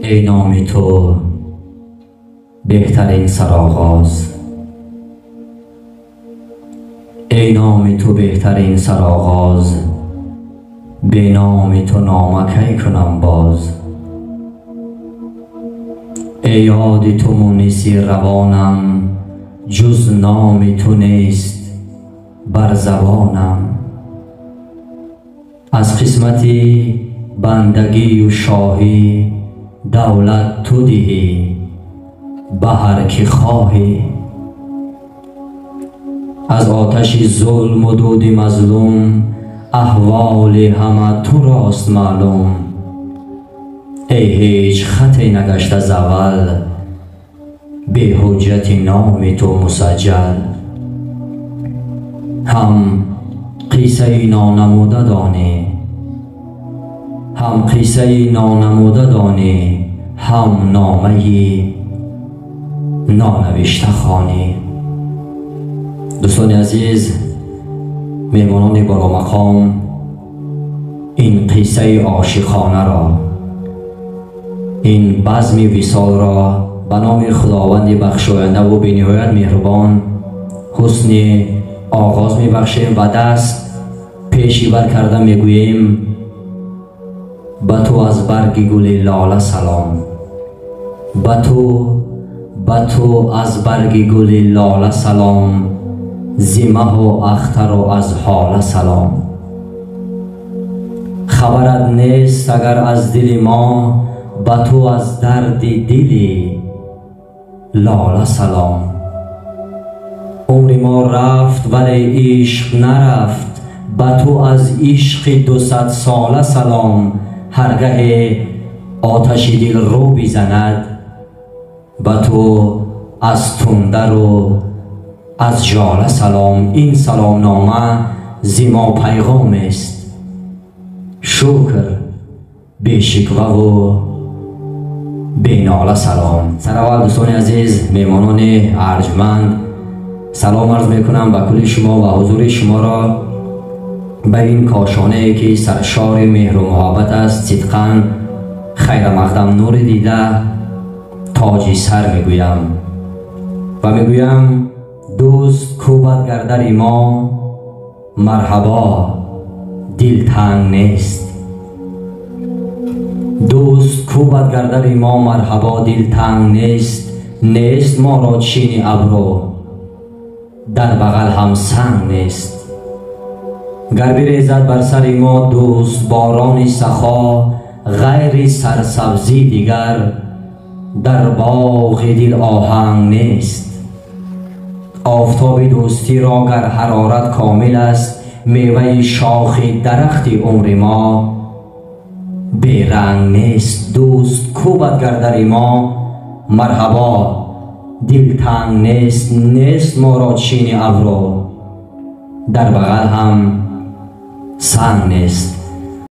ای نام تو بهترین سرآغاز، ای نام تو بهترین سرآغاز، به نام تو نامه کی کنم باز. ای یاد تو مونسی روانم، جز نام تو نیست بر زبانم. از قسمتی بندگی و شاهی، دولت تو دهی به هر که خواهی. از آتش ظلم و دود مظلوم، احوال همه تو راست معلوم. ای هیچ خطی نگشت از اول، به حجت نام تو مسجل. هم قصه نانموده دانی، هم قصه نانموده دانی، هم نامه نانوشته خوانی. دوستان عزیز، مهمانان بالا مقام، این قصه عاشقانه را، این بزم وصال را به نام خداوند بخشاینده و بی‌نهایت مهربان حسن آغاز می‌بخشیم و دست پیشی بر کرده میگوییم: به تو از برگ گل لاله سلام، به تو از برگ گل لاله سلام، ز مه و اختر و از هاله سلام. خبرت نیست اگر از دل ما، به تو از درد دلی لاله سلام. عمر ما رفت ولی عشق نرفت، به تو از عشق 200 ساله سلام. هرگاه آتش دل رو بزند، به تو از تندر و از ژاله سلام. این سلام نامه ز ما پیغام است، شکر بی شکوه و بی ناله سلام. سرآول دوستان عزیز، مهمانان ارجمند، سلام عرض میکنم به کل شما و حضور شما را به این کاشانه ای که سرشار مهر و محبت است. صدقاً خیر مقدم نور دیده تاج سر میگویم و میگویم: دوست کوبت گردر ما، مرحبا دل تنگ نیست. دوست کوبت گردر ما، مرحبا دل تنگ نیست. نیست ما را چین ابرو، در بغل هم سنگ نیست. گر بریزد بر سر ما دوست باران سخا، غیر سرسبزی دیگر در باغ دل آهنگ نیست. آفتاب دوستی را گر حرارت کامل است، میوه شاخ درخت عمر ما بی رنگ نیست. دوست کوبت گردر ما، مرحبا دل تنگ نیست. نیست ما را چین ابرو، در بغل هم سنگ نیست.